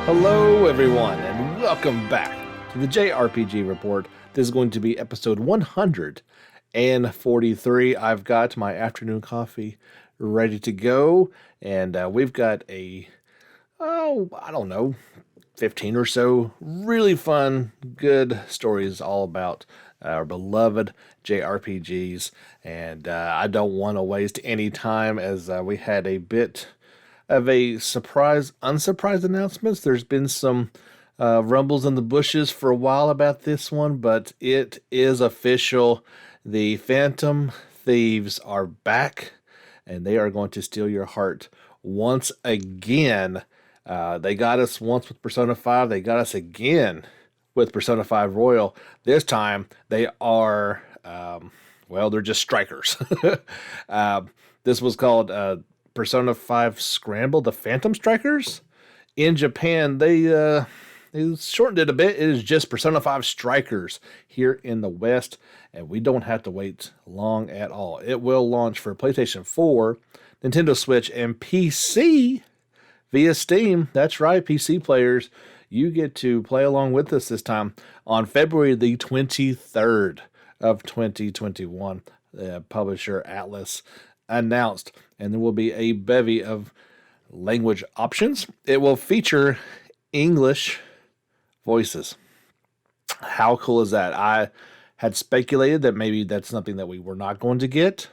Hello, everyone, and welcome back to the JRPG Report. This is going to be episode 143. I've got my afternoon coffee ready to go, and we've got I don't know, 15 or so really fun, good stories all about our beloved JRPGs, and I don't want to waste any time as we had a bit of a unsurprised announcements. There's been some rumbles in the bushes for a while about this one, but it is official. The Phantom Thieves are back, and they are going to steal your heart once again. They got us once with Persona 5. They got us again with Persona 5 Royal. This time, they are, they're just strikers. This was called Persona 5 Scramble, the Phantom Strikers. In Japan, they shortened it a bit. It is just Persona 5 Strikers here in the West, and we don't have to wait long at all. It will launch for PlayStation 4, Nintendo Switch, and PC via Steam. That's right, PC players. You get to play along with us this time on February the 23rd of 2021. The publisher Atlas announced, and there will be a bevy of language options. It will feature English voices. How cool is that? I had speculated that maybe that's something that we were not going to get,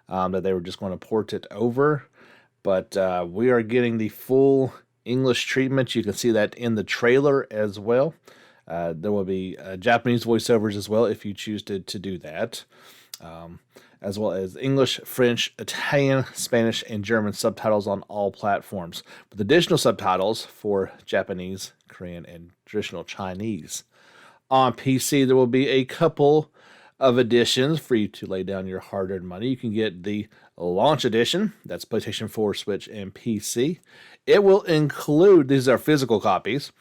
that they were just going to port it over, but we are getting the full English treatment. You can see that in the trailer as well. There will be Japanese voiceovers as well if you choose to do that. As well as English, French, Italian, Spanish, and German subtitles on all platforms, with additional subtitles for Japanese, Korean, and traditional Chinese. On PC, there will be a couple of editions for you to lay down your hard-earned money. You can get the Launch Edition, that's PlayStation 4, Switch, and PC. It will include, these are physical copies,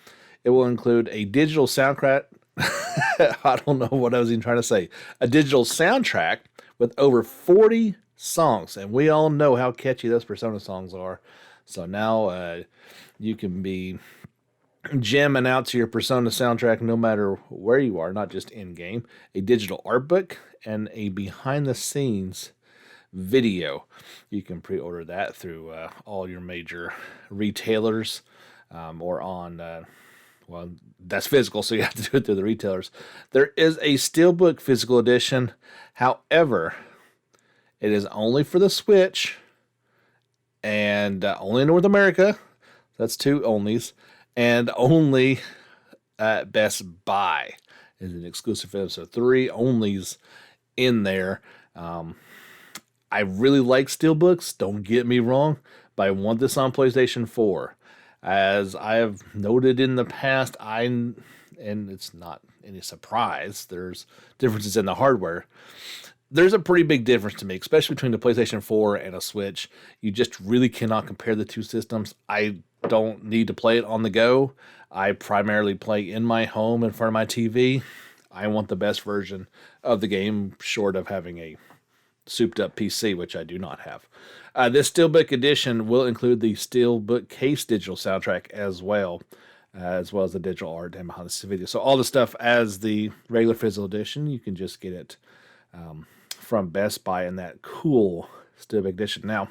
it will include a digital soundtrack, I don't know what I was even trying to say, a digital soundtrack with over 40 songs, and we all know how catchy those Persona songs are. So now you can be jamming out to your Persona soundtrack no matter where you are, not just in-game. A digital art book and a behind-the-scenes video. You can pre-order that through all your major retailers or on... that's physical, so you have to do it through the retailers. There is a Steelbook physical edition. However, it is only for the Switch and only in North America. That's two onlys. And only at Best Buy is an exclusive for them. So three onlys in there. I really like Steelbooks, don't get me wrong, but I want this on PlayStation 4. As I have noted in the past, and it's not any surprise, there's differences in the hardware. There's a pretty big difference to me, especially between the PlayStation 4 and a Switch. You just really cannot compare the two systems. I don't need to play it on the go. I primarily play in my home in front of my TV. I want the best version of the game, short of having a souped up PC, which I do not have. This Steelbook edition will include the Steelbook case digital soundtrack as well as the digital art and behind the scenes video. So all the stuff as the regular physical edition, you can just get it from Best Buy in that cool Steelbook edition. Now,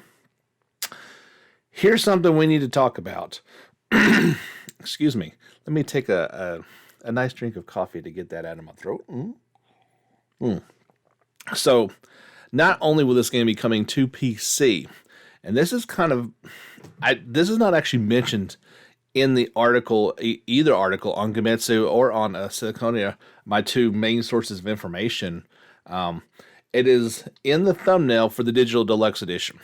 here's something we need to talk about. Excuse me. Let me take a nice drink of coffee to get that out of my throat. So, not only will this game be coming to PC, and this is this is not actually mentioned in the article, either article on Gametsu or on Siliconia, my two main sources of information. It is in the thumbnail for the Digital Deluxe Edition.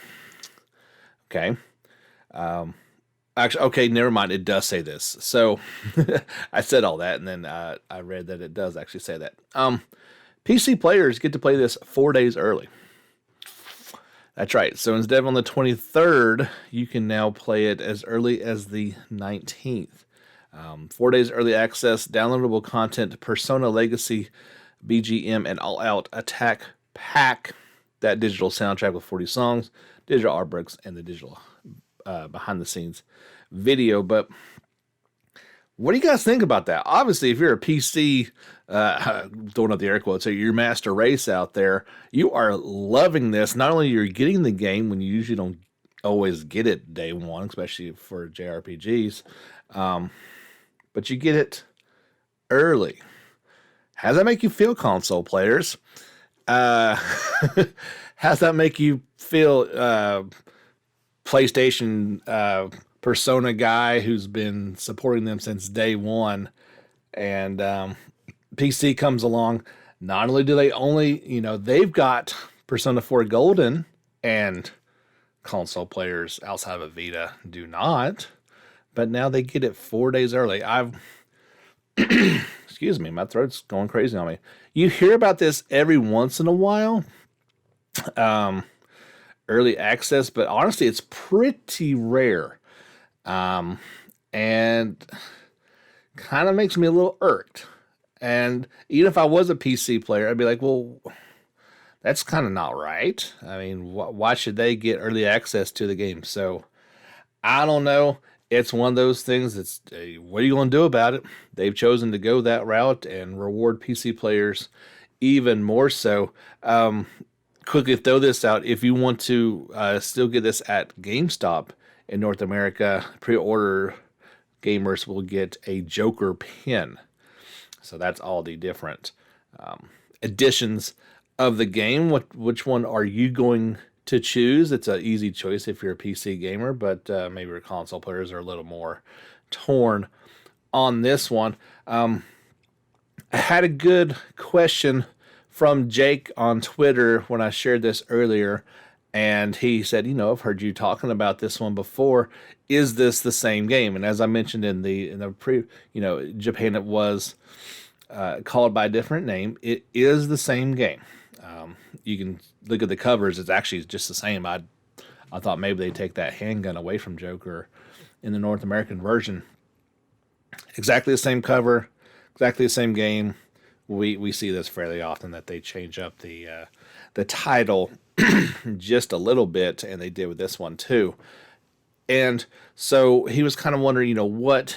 Okay. Actually, okay, never mind. It does say this. So I said all that, and then I read that it does actually say that. PC players get to play this 4 days early. That's right. So instead of on the 23rd, you can now play it as early as the 19th. 4 days early access, downloadable content, Persona Legacy, BGM, and All Out Attack Pack that digital soundtrack with 40 songs, digital art bricks, and the digital behind the scenes video. But what do you guys think about that? Obviously, if you're a PC, throwing up the air quotes, so your master race out there, you are loving this. Not only you're getting the game when you usually don't always get it day one, especially for JRPGs, but you get it early. How does that make you feel, console players? How does that make you feel, PlayStation Persona guy who's been supporting them since day one, and PC comes along? Not only do they they've got Persona 4 Golden, and console players outside of a Vita do not, but now they get it 4 days early. Excuse me, my throat's going crazy on me. You hear about this every once in a while, early access, but honestly, it's pretty rare. And kind of makes me a little irked. And even if I was a PC player, I'd be like, well, that's kind of not right. I mean, why should they get early access to the game? So I don't know. It's one of those things that's, what are you going to do about it? They've chosen to go that route and reward PC players even more so. Quickly throw this out. If you want to still get this at GameStop in North America, pre-order gamers will get a Joker pin. So that's all the different editions of the game. Which one are you going to choose? It's an easy choice if you're a PC gamer, but maybe your console players are a little more torn on this one. I had a good question from Jake on Twitter when I shared this earlier, and he said, I've heard you talking about this one before. Is this the same game? And as I mentioned in the Japan, it was called by a different name. It is the same game. You can look at the covers. It's actually just the same. I thought maybe they'd take that handgun away from Joker in the North American version. Exactly the same cover, exactly the same game. We see this fairly often, that they change up the title just a little bit, and they did with this one too. And so he was kind of wondering, what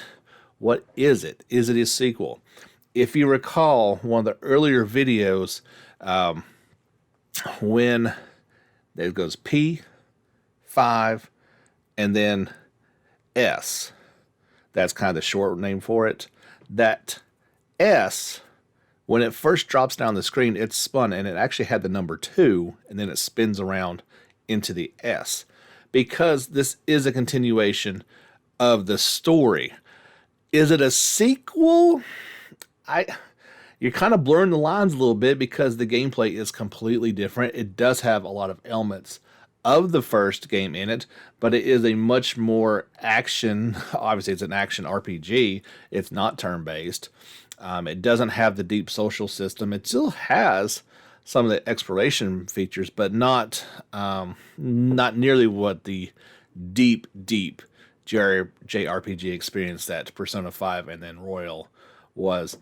is it? Is it a sequel? If you recall one of the earlier videos, when there goes P, 5, and then S. That's kind of the short name for it. That S, when it first drops down the screen, it's spun, and it actually had the number 2, and then it spins around into the S. Because this is a continuation of the story. Is it a sequel? You're kind of blurring the lines a little bit because the gameplay is completely different. It does have a lot of elements of the first game in it, but it is a much more action. Obviously, it's an action RPG. It's not turn-based. It doesn't have the deep social system. It still has some of the exploration features, but not nearly what the deep JRPG experience that Persona 5 and then Royal was.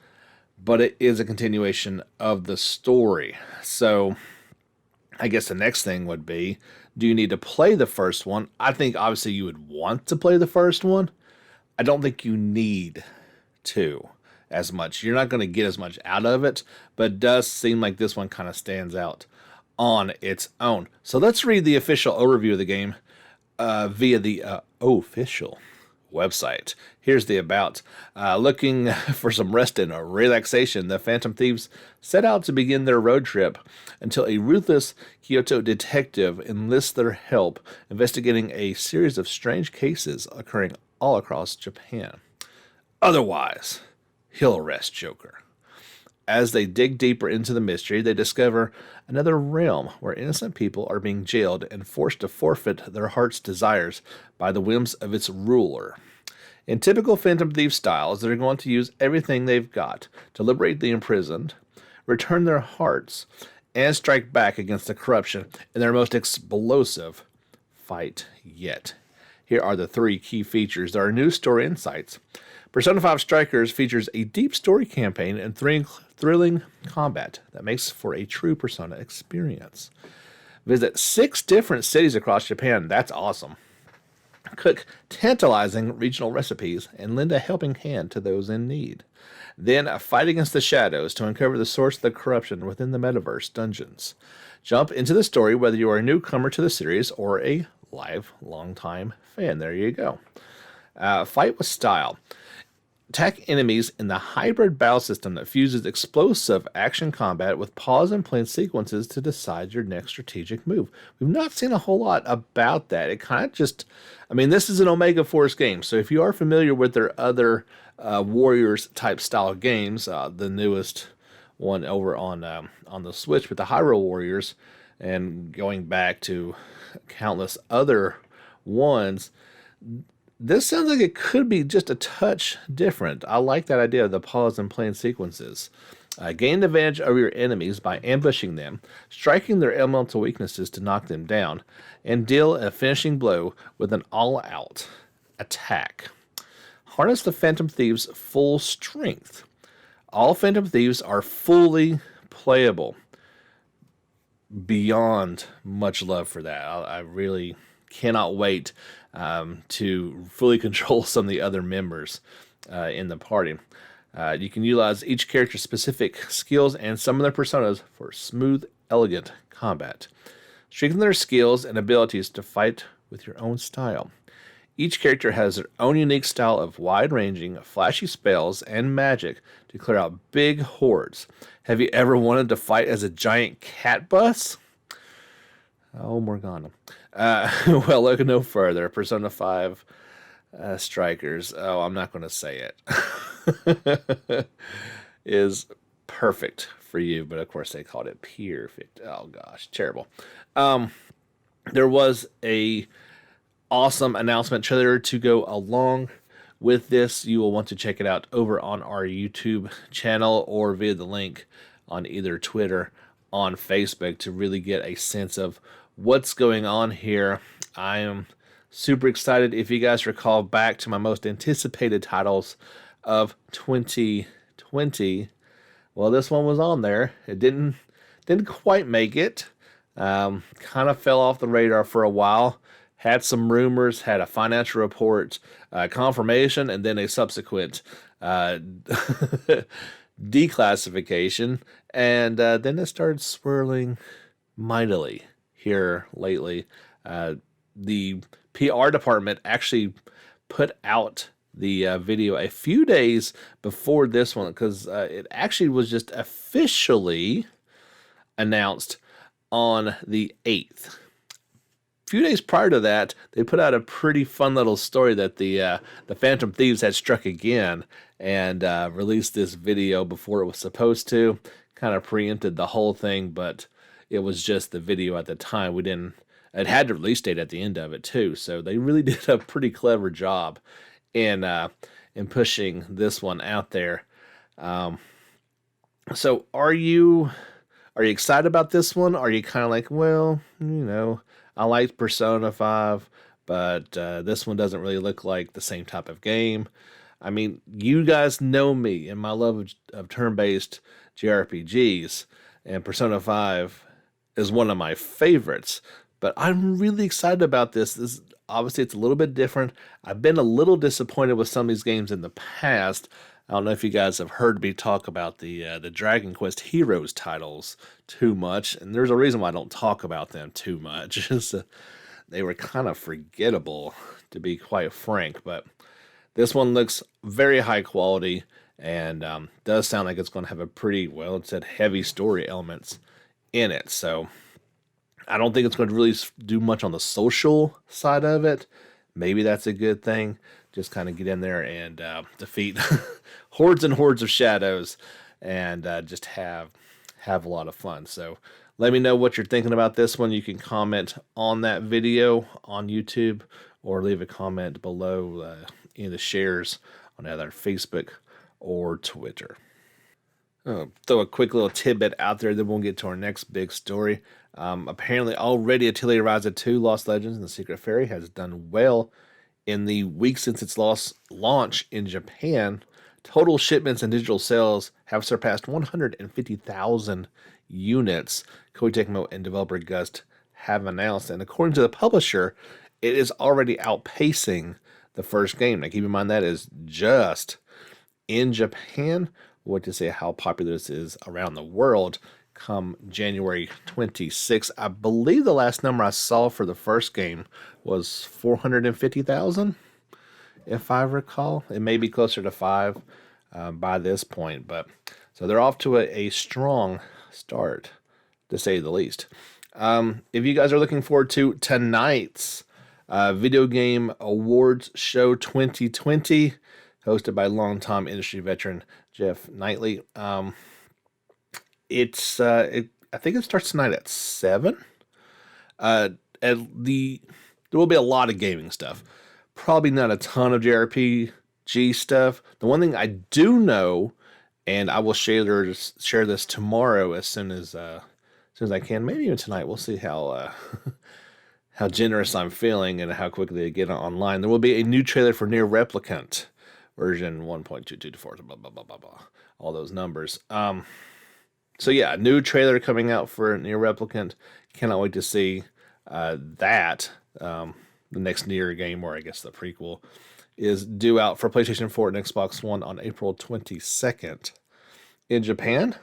But it is a continuation of the story. So I guess the next thing would be, do you need to play the first one? I think obviously you would want to play the first one. I don't think you need to as much. You're not going to get as much out of it, but it does seem like this one kind of stands out on its own. So let's read the official overview of the game via the official website. Here's the about. Looking for some rest and relaxation, the Phantom Thieves set out to begin their road trip until a ruthless Kyoto detective enlists their help investigating a series of strange cases occurring all across Japan. Otherwise, he'll arrest Joker. As they dig deeper into the mystery, they discover another realm where innocent people are being jailed and forced to forfeit their heart's desires by the whims of its ruler. In typical Phantom Thieves styles, they're going to use everything they've got to liberate the imprisoned, return their hearts, and strike back against the corruption in their most explosive fight yet. Here are the 3 key features. There are new story insights. Persona 5 Strikers features a deep story campaign and thrilling combat that makes for a true Persona experience. Visit 6 different cities across Japan. That's awesome. Cook tantalizing regional recipes and lend a helping hand to those in need. Then fight against the shadows to uncover the source of the corruption within the metaverse dungeons. Jump into the story whether you are a newcomer to the series or a long time fan. There you go. Fight with style. Attack enemies in the hybrid battle system that fuses explosive action combat with pause and play sequences to decide your next strategic move. We've not seen a whole lot about that. It kind of just, I mean, this is an Omega Force game, so if you are familiar with their other Warriors type style games, the newest one over on the Switch with the Hyrule Warriors, and going back to countless other ones, this sounds like it could be just a touch different. I like that idea of the pause and play sequences. Gain advantage over your enemies by ambushing them, striking their elemental weaknesses to knock them down, and deal a finishing blow with an all-out attack. Harness the Phantom Thieves' full strength. All Phantom Thieves are fully playable. Beyond much love for that. I really cannot wait to fully control some of the other members in the party. You can utilize each character's specific skills and some of their personas for smooth, elegant combat. Strengthen their skills and abilities to fight with your own style. Each character has their own unique style of wide-ranging, flashy spells and magic to clear out big hordes. Have you ever wanted to fight as a giant cat bus? Oh, Morgana. Well, look no further. Persona 5 Strikers. Oh, I'm not going to say it. Is perfect for you, but of course they called it perfect. Oh gosh, terrible. There was a awesome announcement trailer to go along with this. You will want to check it out over on our YouTube channel or via the link on either Twitter, on Facebook, to really get a sense of what's going on here. I am super excited. If you guys recall back to my most anticipated titles of 2020, well, this one was on there. It didn't quite make it. Kind of fell off the radar for a while. Had some rumors, had a financial report, confirmation, and then a subsequent declassification. And then it started swirling mightily here lately. The PR department actually put out the video a few days before this one, because it actually was just officially announced on the 8th. A few days prior to that, they put out a pretty fun little story that the Phantom Thieves had struck again and released this video before it was supposed to. Kind of preempted the whole thing, but it was just the video at the time. It had the release date at the end of it too, so they really did a pretty clever job in pushing this one out there. So are you excited about this one? Are you kind of like, well, I like Persona 5, but this one doesn't really look like the same type of game? I mean, you guys know me and my love of turn-based JRPGs, and Persona 5 is one of my favorites. But I'm really excited about this. Obviously, it's a little bit different. I've been a little disappointed with some of these games in the past. I don't know if you guys have heard me talk about the Dragon Quest Heroes titles too much, and there's a reason why I don't talk about them too much. They were kind of forgettable, to be quite frank. But this one looks very high quality and does sound like it's going to have a pretty, well, it said heavy story elements in it. So I don't think it's going to really do much on the social side of it. Maybe that's a good thing. Just kind of get in there and defeat hordes and hordes of shadows and just have a lot of fun. So let me know what you're thinking about this one. You can comment on that video on YouTube or leave a comment below in the shares on either Facebook or Twitter. Throw a quick little tidbit out there, then we'll get to our next big story. Apparently already Atelier Ryza 2 Lost Legends and the Secret Fairy has done well in the week since its launch in Japan. Total shipments and digital sales have surpassed 150,000 units. Koei Tecmo and developer Gust have announced. And according to the publisher, it is already outpacing the first game. Now, keep in mind that is just in Japan. What to say how popular this is around the world come January 26th. I believe the last number I saw for the first game was 450,000, if I recall. It may be closer to 5 by this point, but so they're off to a strong start, to say the least. If you guys are looking forward to tonight's Video Game Awards Show 2020, hosted by longtime industry veteran Jeff Knightley. I think it starts tonight at 7. There will be a lot of gaming stuff. Probably not a ton of JRPG stuff. The one thing I do know, and I will share this tomorrow as soon as I can, maybe even tonight. We'll see how how generous I'm feeling and how quickly I get online. There will be a new trailer for Near Replicant version 1.2224, blah, blah, blah, blah, blah. All those numbers. So yeah, new trailer coming out for Near Replicant. Cannot wait to see that. The next Nier game, or I guess the prequel, is due out for PlayStation 4 and Xbox One on April 22nd. In Japan,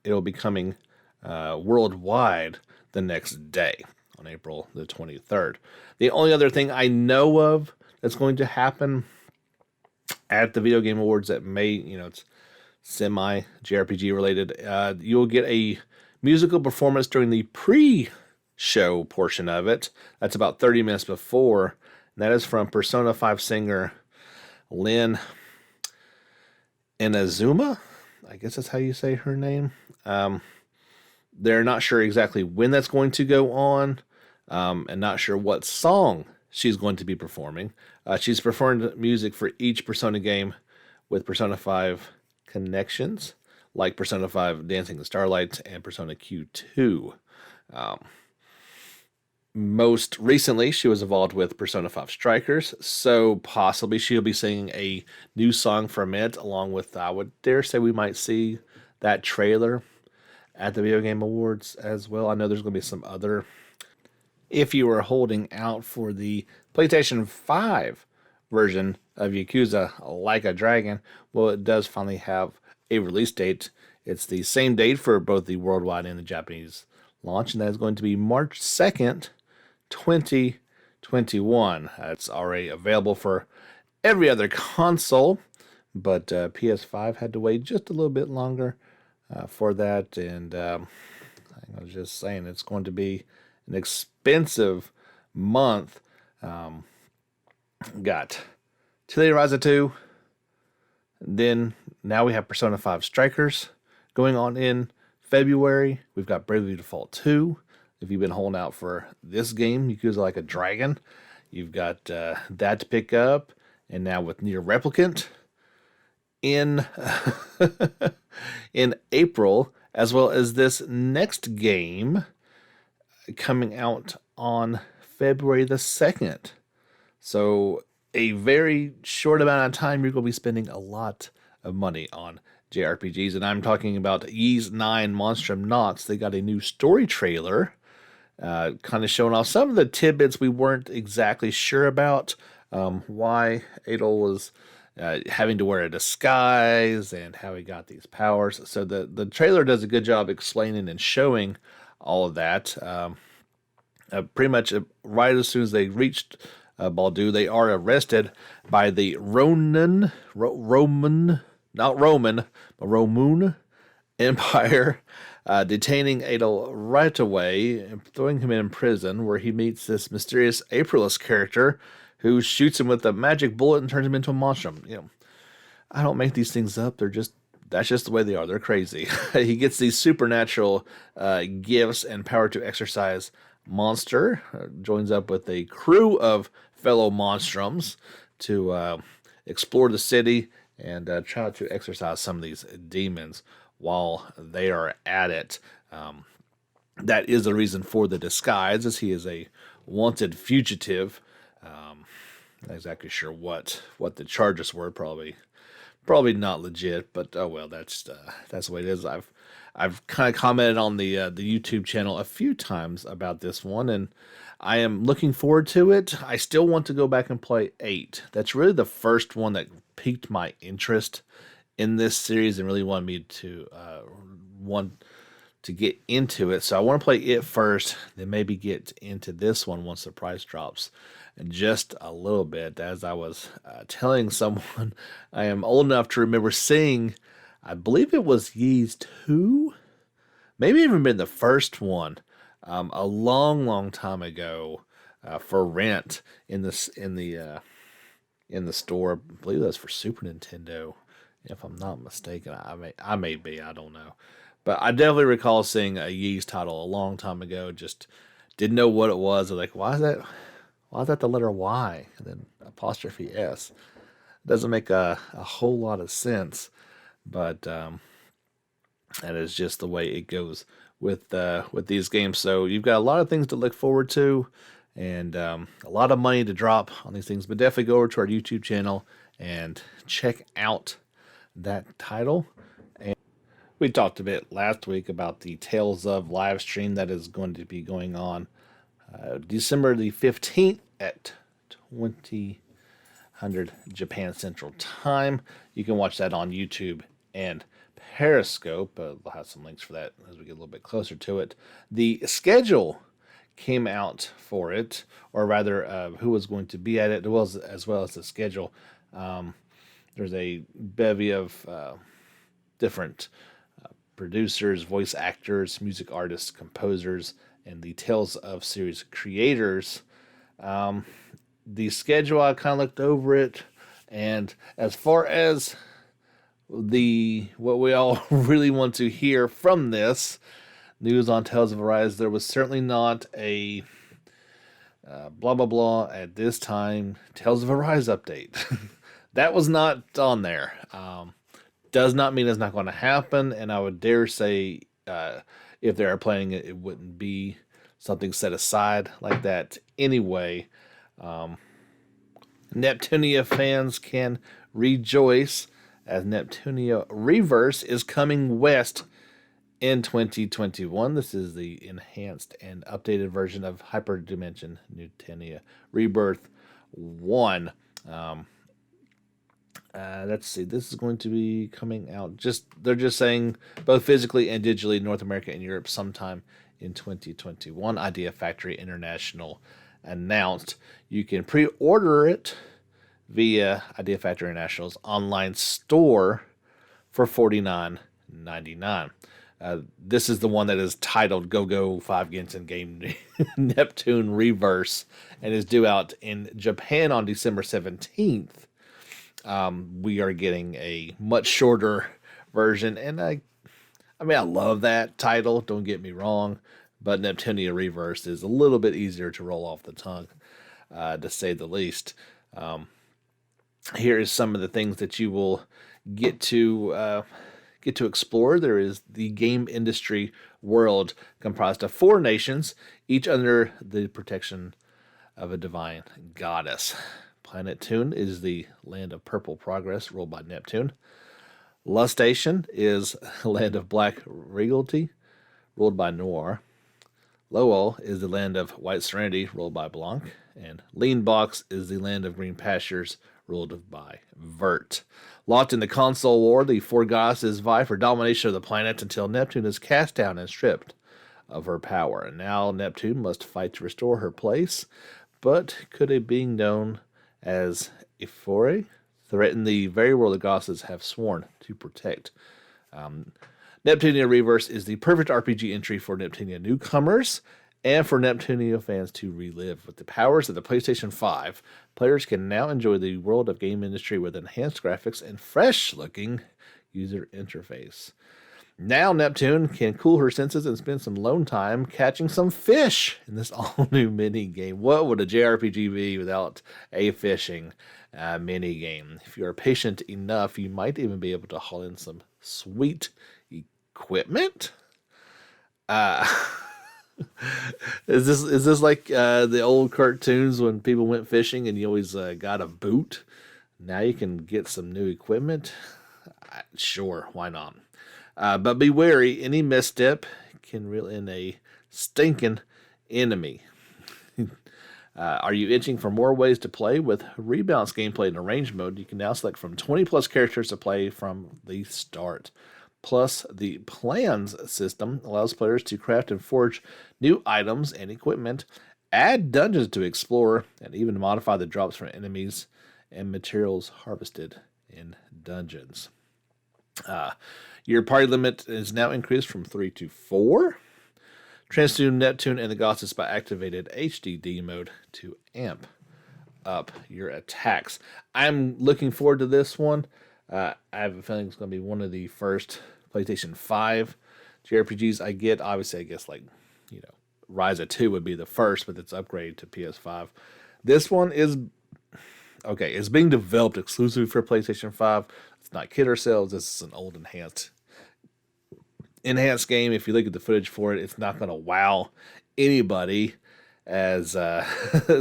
it'll be coming worldwide the next day on April the 23rd. The only other thing I know of that's going to happen at the Video Game Awards that may, it's semi-JRPG related, you'll get a musical performance during the pre-show portion of it. That's about 30 minutes before. And that is from Persona 5 singer Lynn Inazuma. I guess that's how you say her name. They're not sure exactly when that's going to go on, and not sure what song she's going to be performing. She's performed music for each Persona game with Persona 5 connections, like Persona 5 Dancing in Starlight and Persona Q2. Most recently, she was involved with Persona 5 Strikers, so possibly she'll be singing a new song from it, along with, I would dare say we might see that trailer at the Video Game Awards as well. I know there's going to be some other. If you were holding out for the PlayStation 5 version of Yakuza Like a Dragon, well, it does finally have a release date. It's the same date for both the worldwide and the Japanese launch, and that is going to be March 2nd, 2021. It's already available for every other console, but PS5 had to wait just a little bit longer for that, and I was just saying it's going to be an expensive month. Got Tile Rise 2, then now we have Persona 5 Strikers going on in February. We've got Bravely Default 2. If you've been holding out for this game, Yakuza Like a Dragon, you've got that to pick up. And now with Nier Replicant in in April, as well as this next game coming out on February the 2nd. So a very short amount of time, you're going to be spending a lot of money on JRPGs. And I'm talking about Ys 9 Monstrum Nox. They got a new story trailer, kind of showing off some of the tidbits we weren't exactly sure about. Why Adol was having to wear a disguise and how he got these powers. So the trailer does a good job explaining and showing all of that. Pretty much right as soon as they reached Baldu, they are arrested by the Romun Empire, detaining Adol right away and throwing him in prison, where he meets this mysterious Aprilis character who shoots him with a magic bullet and turns him into a monstrum. I don't make these things up. That's just the way they are. They're crazy. He gets these supernatural gifts and power to exercise monster, joins up with a crew of fellow monstrums to explore the city and try to exorcise some of these demons while they are at it. That is the reason for the disguise, as he is a wanted fugitive. Not exactly sure what the charges were. Probably not legit, but oh well, that's the way it is. I've kind of commented on the YouTube channel a few times about this one, and I am looking forward to it. I still want to go back and play 8. That's really the first one that piqued my interest in this series and really wanted me to want to get into it. So I want to play it first, then maybe get into this one once the price drops. And just a little bit, as I was telling someone, I am old enough to remember seeing, I believe it was Ys 2, maybe even been the first one, a long time ago, for rent in the store. I believe that's for Super Nintendo, if I'm not mistaken. I may be, I don't know, but I definitely recall seeing a Ys title a long time ago. Just didn't know what it was. I was like, why is that the letter Y and then apostrophe S? It doesn't make a whole lot of sense, but that is just the way it goes with these games. So you've got a lot of things to look forward to, and a lot of money to drop on these things. But definitely go over to our YouTube channel and check out that title. And we talked a bit last week about the Tales of live stream that is going to be going on December the 15th at 2000 Japan Central Time. You can watch that on YouTube and Periscope. We'll have some links for that as we get a little bit closer to it. The schedule came out for it, or rather, who was going to be at it, as well as the schedule. There's a bevy of different producers, voice actors, music artists, composers, and the Tales of series creators. The schedule, I kind of looked over it, and as far as what we all really want to hear from this news on Tales of Arise, there was certainly not a blah blah blah at this time Tales of Arise update. That was not on there. Does not mean it's not going to happen, and I would dare say if they are planning it, it wouldn't be something set aside like that anyway. Neptunia fans can rejoice, as Neptunia Reverse is coming west in 2021. This is the enhanced and updated version of Hyperdimension Neptunia Rebirth 1. Let's see, this is going to be coming out, they're just saying both physically and digitally, North America and Europe sometime in 2021. Idea Factory International announced. You can pre-order it via Idea Factory International's online store for $49.99. This is the one that is titled Go 5 Genshin Game Neptune Reverse and is due out in Japan on December 17th. We are getting a much shorter version, and I love that title, don't get me wrong, but Neptunia Reverse is a little bit easier to roll off the tongue, to say the least. Here is some of the things that you will get to explore. There is the game industry world comprised of 4 nations, each under the protection of a divine goddess. Planet Tune is the land of purple progress, ruled by Neptune. Lustation is a land of black regality, ruled by Noir. Lowell is the land of white serenity, ruled by Blanc. And Leanbox is the land of green pastures, ruled by Vert. Locked in the console war, the 4 goddesses vie for domination of the planet until Neptune is cast down and stripped of her power. And now Neptune must fight to restore her place. But could a being known as Ephore threaten the very world the goddesses have sworn to protect? Neptunia Reverse is the perfect RPG entry for Neptunia newcomers and for Neptunia fans to relive. With the powers of the PlayStation 5, players can now enjoy the world of game industry with enhanced graphics and fresh-looking user interface. Now Neptune can cool her senses and spend some lone time catching some fish in this all-new mini-game. What would a JRPG be without a fishing mini-game? If you're patient enough, you might even be able to haul in some sweet equipment. Is this like the old cartoons when people went fishing and you always got a boot? Now you can get some new equipment? Sure, why not? But be wary, any misstep can reel in a stinking enemy. Are you itching for more ways to play? With Rebalance gameplay and arrange mode, you can now select from 20 plus characters to play from the start. Plus, the plans system allows players to craft and forge new items and equipment, add dungeons to explore, and even modify the drops from enemies and materials harvested in dungeons. Your party limit is now increased from 3 to 4. Transtune Neptune and the Goddess by activated HDD mode to amp up your attacks. I'm looking forward to this one. I have a feeling it's going to be one of the first PlayStation 5 JRPGs I get. Obviously, I guess Ryza 2 would be the first, but it's upgraded to PS5. This one is okay. It's being developed exclusively for PlayStation 5. Let's not kid ourselves. This is an old enhanced game. If you look at the footage for it, it's not going to wow anybody as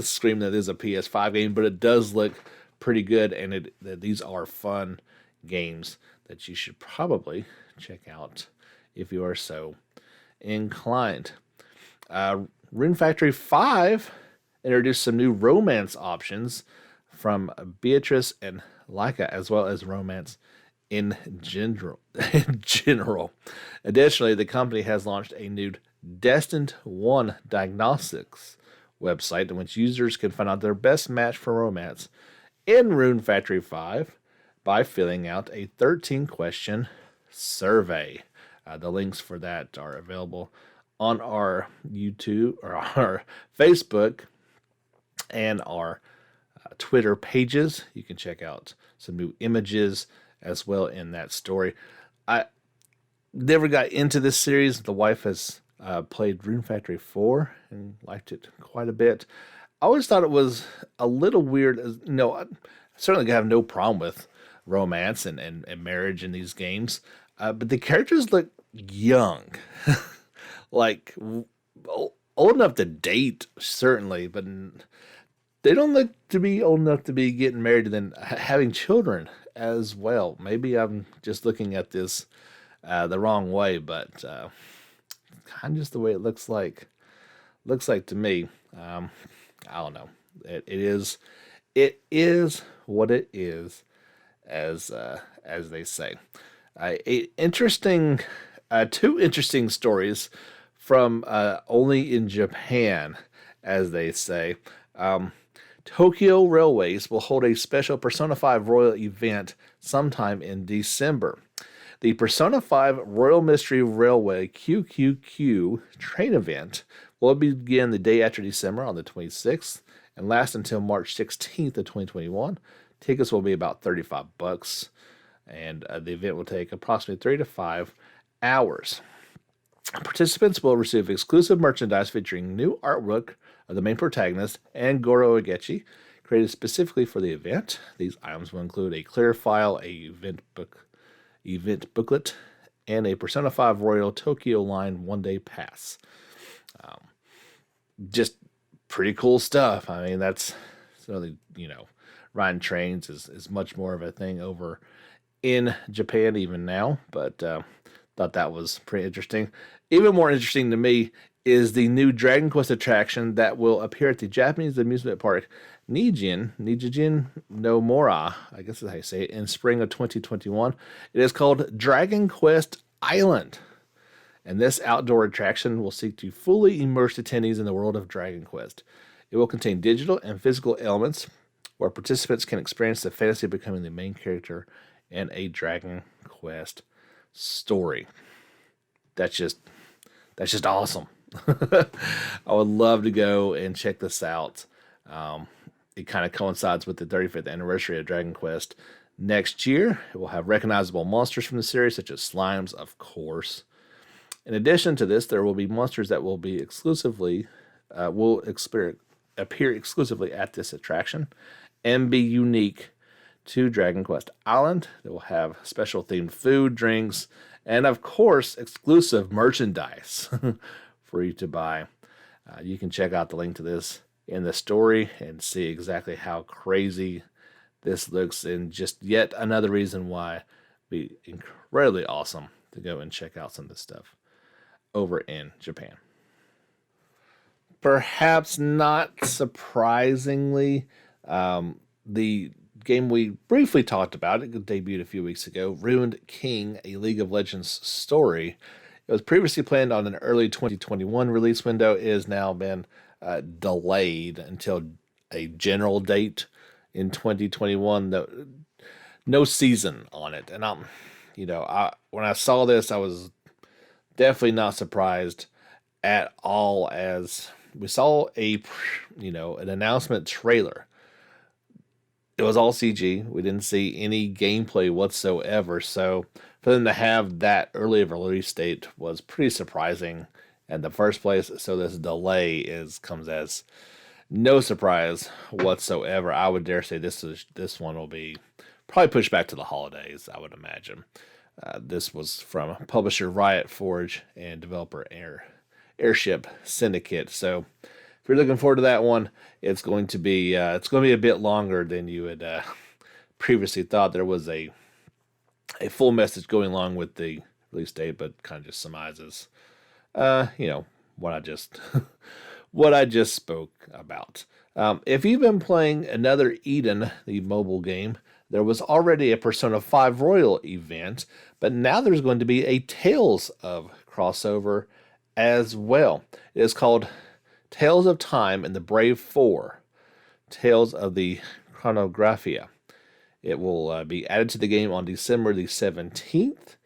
scream that it is a PS5 game, but it does look pretty good, and these are fun games that you should probably check out if you are so inclined. Rune Factory 5 introduced some new romance options from Beatrice and Leica, as well as romance in general. Additionally, the company has launched a new Destined 1 diagnostics website in which users can find out their best match for romance in Rune Factory 5 by filling out a 13-question survey. The links for that are available on our YouTube or our Facebook and our Twitter pages. You can check out some new images as well in that story. I never got into this series. The wife has played Rune Factory 4 and liked it quite a bit. I always thought it was a little weird. I certainly have no problem with romance and marriage in these games. But the characters look young. Like old enough to date, certainly, but they don't look to be old enough to be getting married and then having children as well. Maybe I'm just looking at this the wrong way, but kind of just the way it looks like to me. I don't know. It is what it is, as they say. Two interesting stories from only in Japan, as they say. Tokyo Railways will hold a special Persona 5 Royal event sometime in December. The Persona 5 Royal Mystery Railway QQQ train event will begin the day after December on the 26th and last until March 16th of 2021. Tickets will be about $35, and the event will take approximately 3 to 5 hours. Participants will receive exclusive merchandise featuring new artwork of the main protagonist and Goro Agechi, created specifically for the event. These items will include a clear file, a event booklet, and a Persona 5 Royal Tokyo Line one-day pass. Just pretty cool stuff. I mean, that's certainly, riding trains is much more of a thing over in Japan even now, but thought that was pretty interesting. Even more interesting to me is the new Dragon Quest attraction that will appear at the Japanese amusement park Nijin no Mora, I guess is how you say it, in spring of 2021. It is called Dragon Quest Island. And this outdoor attraction will seek to fully immerse attendees in the world of Dragon Quest. It will contain digital and physical elements where participants can experience the fantasy of becoming the main character in a Dragon Quest story. That's just awesome. I would love to go and check this out. It kind of coincides with the 35th anniversary of Dragon Quest next year. It will have recognizable monsters from the series, such as slimes, of course. In addition to this, there will be monsters that will be appear exclusively at this attraction and be unique to Dragon Quest Island. They will have special themed food, drinks, and of course, exclusive merchandise for you to buy. You can check out the link to this in the story and see exactly how crazy this looks, and just yet another reason why it'd be incredibly awesome to go and check out some of this stuff over in Japan. Perhaps not surprisingly, the game we briefly talked about, it debuted a few weeks ago, Ruined King, a League of Legends story. It was previously planned on an early 2021 release window. It has now been delayed until a general date in 2021. No season on it. And when I saw this, I was definitely not surprised at all, as we saw an announcement trailer. It was all CG. We didn't see any gameplay whatsoever. So for them to have that early of a release date was pretty surprising in the first place. So this delay comes as no surprise whatsoever. I would dare say this one will be probably pushed back to the holidays, I would imagine. This was from publisher Riot Forge and developer Airship Syndicate. So if you're looking forward to that one, it's going to be a bit longer than you had previously thought. There was a full message going along with the release date, but kind of just surmises, what I just what I just spoke about. If you've been playing another Eden, the mobile game, there was already a Persona 5 Royal event, but now there's going to be a Tales of crossover as well. It is called Tales of Time and the Brave Four, Tales of the Chronographia. It will be added to the game on December the 17th,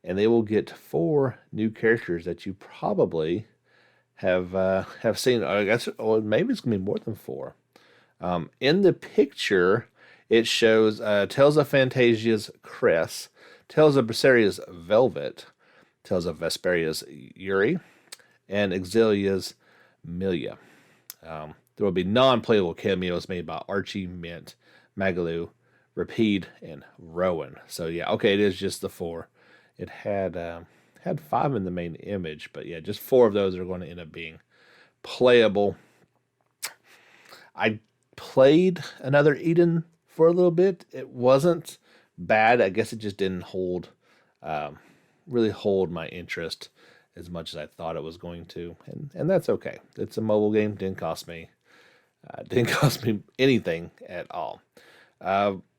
and they will get 4 new characters that you probably have seen. I guess, or maybe it's going to be more than 4. In the picture, it shows Tales of Phantasia's Cress, Tales of Berseриa's Velvet, Tales of Vesperia's Yuri, and Exilia's Milia. There will be non-playable cameos made by Archie, Mint, Magalu, Rapide, and Rowan. So yeah, okay, it is just the 4. It had 5 in the main image, but yeah, just 4 of those are going to end up being playable. I played another Eden for a little bit. It wasn't bad. I guess it just didn't really hold my interest as much as I thought it was going to, and that's okay. It's a mobile game. Didn't cost me anything at all.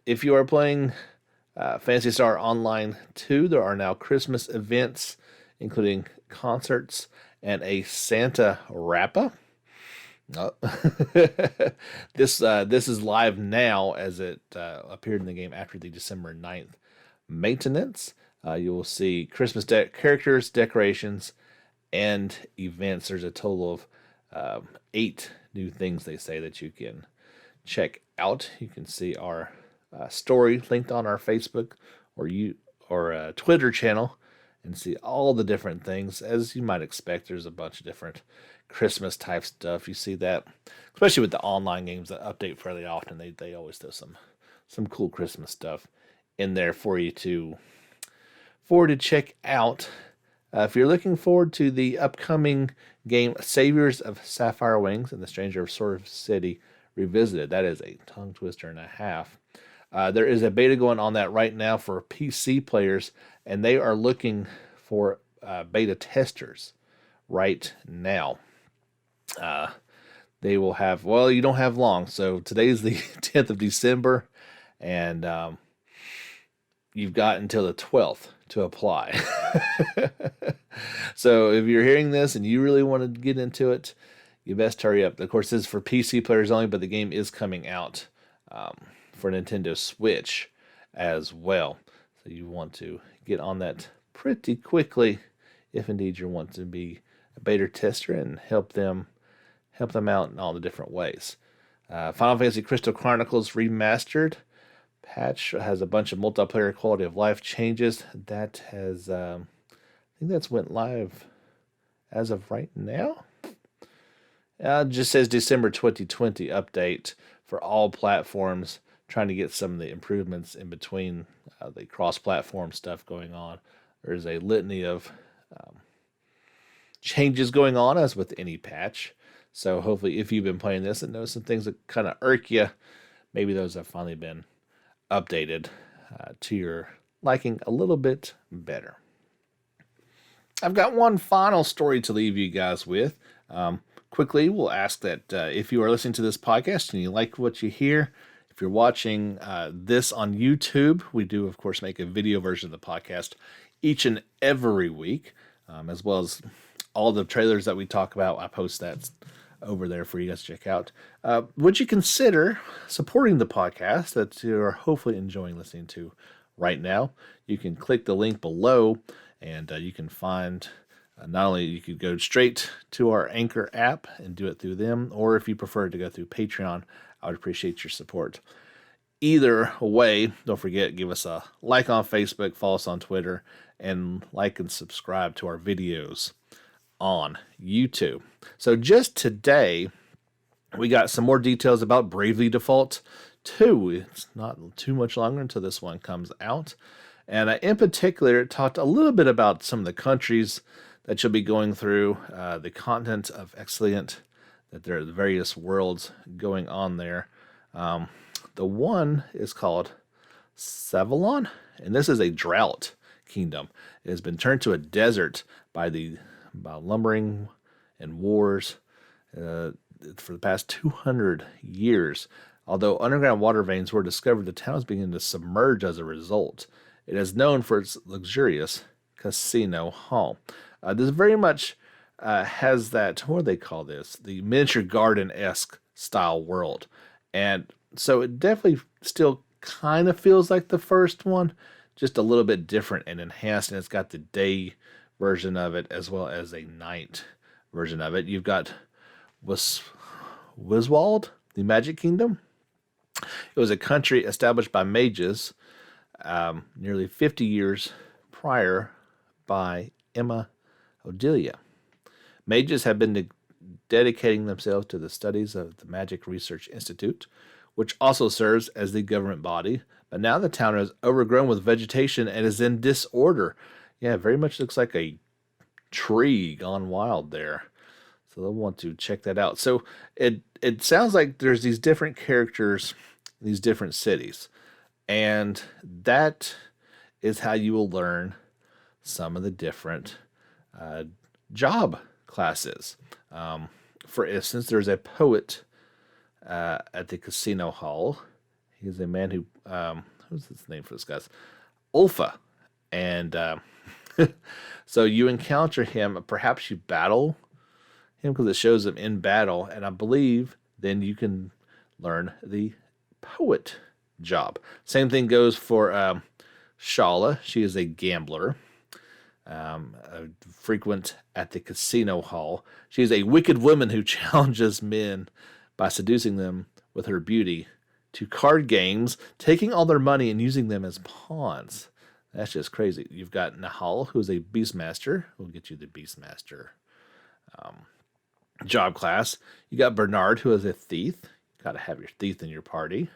If you are playing Phantasy Star Online 2, there are now Christmas events, including concerts and a Santa Rappa. This is live now, as it appeared in the game after the December 9th maintenance. You will see Christmas characters, decorations, and events. There's a total of 8 new things, they say, that you can check out. You can see our story linked on our Facebook or Twitter channel and see all the different things. As you might expect, there's a bunch of different Christmas type stuff. You see that, especially with the online games that update fairly often. They always throw some cool Christmas stuff in there for you to check out. If you're looking forward to the upcoming game Saviors of Sapphire Wings and the Stranger of Sword City Revisited, that is a tongue twister and a half. There is a beta going on that right now for PC players, and they are looking for beta testers right now. They will have, well, you don't have long. So today's the 10th of December, and you've got until the 12th to apply. So if you're hearing this and you really want to get into it, you best hurry up. Of course, this is for PC players only, but the game is coming out for Nintendo Switch as well. So you want to get on that pretty quickly if indeed you want to be a beta tester and help them out in all the different ways. Final Fantasy Crystal Chronicles Remastered patch has a bunch of multiplayer quality of life changes. That has, I think that's went live as of right now. It just says December 2020 update for all platforms, trying to get some of the improvements in between the cross-platform stuff going on. There's a litany of changes going on, as with any patch. So hopefully, if you've been playing this and know some things that kind of irk you, maybe those have finally been updated to your liking a little bit better. I've got one final story to leave you guys with. Quickly, we'll ask that if you are listening to this podcast and you like what you hear, if you're watching this on YouTube, we do, of course, make a video version of the podcast each and every week, as well as all the trailers that we talk about. I post that over there for you guys to check out. Would you consider supporting the podcast that you're hopefully enjoying listening to right now? You can click the link below, and you can find not only you could go straight to our Anchor app and do it through them, or if you prefer to go through Patreon, I would appreciate your support. Either way, don't forget, give us a like on Facebook, follow us on Twitter, and like and subscribe to our videos on YouTube. So just today, we got some more details about Bravely Default 2. It's not too much longer until this one comes out. And in particular, it talked a little bit about some of the countries that you'll be going through, the continent of Exiliant, that there are the various worlds going on there. The one is called Savalon, and this is a drought kingdom. It has been turned to a desert by lumbering and wars for the past 200 years. Although underground water veins were discovered, the town is beginning to submerge as a result. It is known for its luxurious casino hall. This very much has that, what do they call this? The miniature garden-esque style world. And so it definitely still kind of feels like the first one, just a little bit different and enhanced. And it's got the day version of it as well as a night version of it. You've got Wiswald, the Magic Kingdom. It was a country established by mages nearly 50 years prior by Emma Odelia. Mages have been dedicating themselves to the studies of the Magic Research Institute, which also serves as the government body. But now the town is overgrown with vegetation and is in disorder. Yeah, it very much looks like a tree gone wild there. So they'll want to check that out. So it sounds like there's these different characters in these different cities. And that is how you will learn some of the different job classes. For instance, there's a poet at the casino hall. He's a man who, who's his name for this guy? Ulfa. And so you encounter him, perhaps you battle him because it shows him in battle, and I believe then you can learn the poet job. Same thing goes for Shala. She is a gambler, frequent at the casino hall. She is a wicked woman who challenges men by seducing them with her beauty to card games, taking all their money and using them as pawns. That's just crazy. You've got Nahal, who is a beastmaster. We'll get you the beastmaster job class. You got Bernard, who is a thief. Got to have your thief in your party.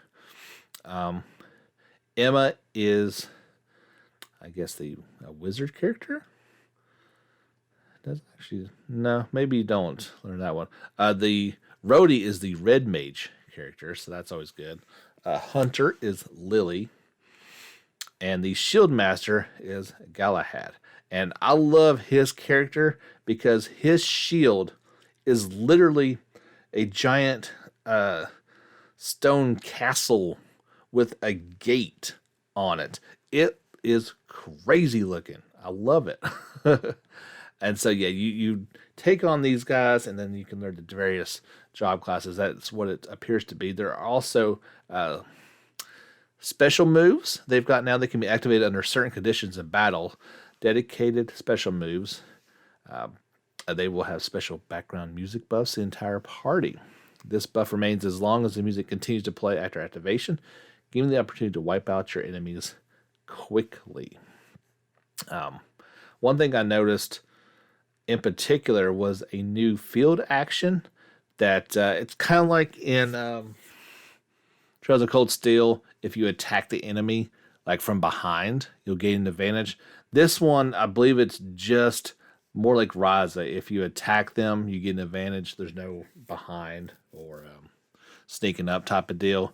Emma is, I guess, a wizard character. Doesn't actually, no, maybe you don't learn that one. The Rhodey is the red mage character, so that's always good. Hunter is Lily, and the shield master is Galahad. And I love his character because his shield is literally a giant stone castle with a gate on it. It is crazy looking. I love it. And so, yeah, you take on these guys, and then you can learn the various job classes. That's what it appears to be. There are also special moves they've got now that can be activated under certain conditions in battle. Dedicated special moves. They will have special background music buffs the entire party. This buff remains as long as the music continues to play after activation, giving the opportunity to wipe out your enemies quickly. One thing I noticed in particular was a new field action that it's kind of like in Trails of Cold Steel. If you attack the enemy like from behind, you'll gain an advantage. This one, I believe it's just more like Raza. If you attack them, you get an advantage. There's no behind or sneaking up type of deal.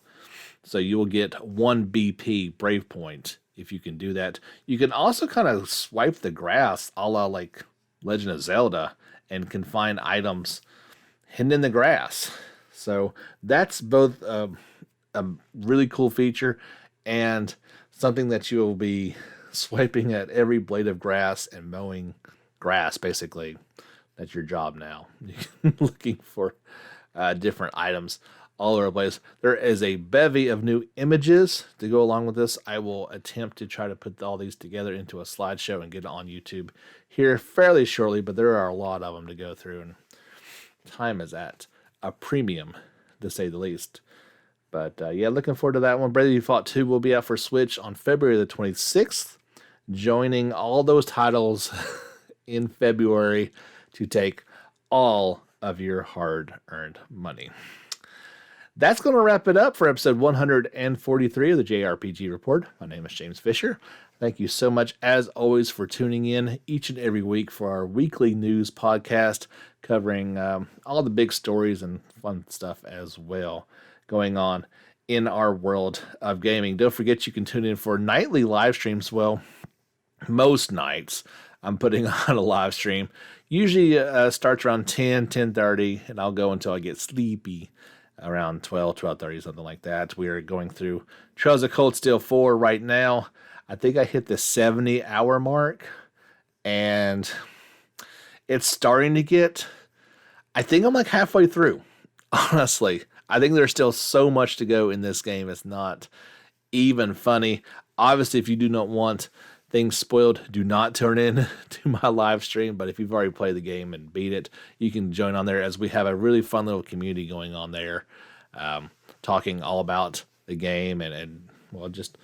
So you will get 1 BP Brave Point if you can do that. You can also kind of swipe the grass a la like Legend of Zelda and can find items hidden in the grass. So that's both a really cool feature and something that you will be swiping at every blade of grass and mowing grass, basically. That's your job now. Looking for different items all over the place. There is a bevy of new images to go along with this. I will attempt to try to put all these together into a slideshow and get it on YouTube here fairly shortly, but there are a lot of them to go through, and time is at a premium, to say the least. But yeah, looking forward to that one. Bravely Default 2 will be out for Switch on February the 26th, joining all those titles in February to take all of your hard-earned money. That's going to wrap it up for episode 143 of the JRPG Report. My name is James Fisher. Thank you so much, as always, for tuning in each and every week for our weekly news podcast covering all the big stories and fun stuff as well going on in our world of gaming. Don't forget you can tune in for nightly live streams. Well, most nights I'm putting on a live stream. Usually starts around 10:30, and I'll go until I get sleepy around 12:30, something like that. We are going through Trails of Cold Steel 4 right now. I think I hit the 70-hour mark, and it's starting to get, I think I'm like halfway through, honestly. I think there's still so much to go in this game. It's not even funny. Obviously, if you do not want things spoiled, do not turn in to my live stream. But if you've already played the game and beat it, you can join on there, as we have a really fun little community going on there, talking all about the game and well, just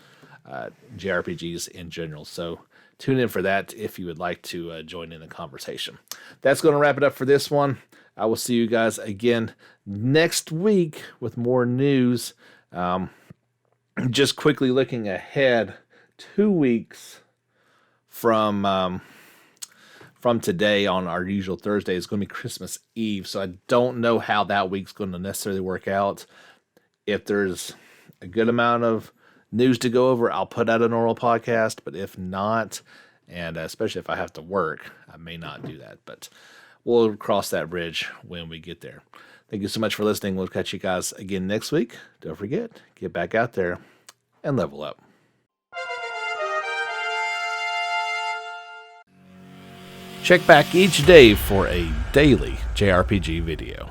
JRPGs in general. So tune in for that if you would like to join in the conversation. That's going to wrap it up for this one. I will see you guys again next week with more news. Just quickly looking ahead, 2 weeks from today on our usual Thursday is going to be Christmas Eve. So I don't know how that week's going to necessarily work out. If there's a good amount of news to go over, I'll put out a normal podcast. But if not, and especially if I have to work, I may not do that. But we'll cross that bridge when we get there. Thank you so much for listening. We'll catch you guys again next week. Don't forget, get back out there and level up. Check back each day for a daily JRPG video.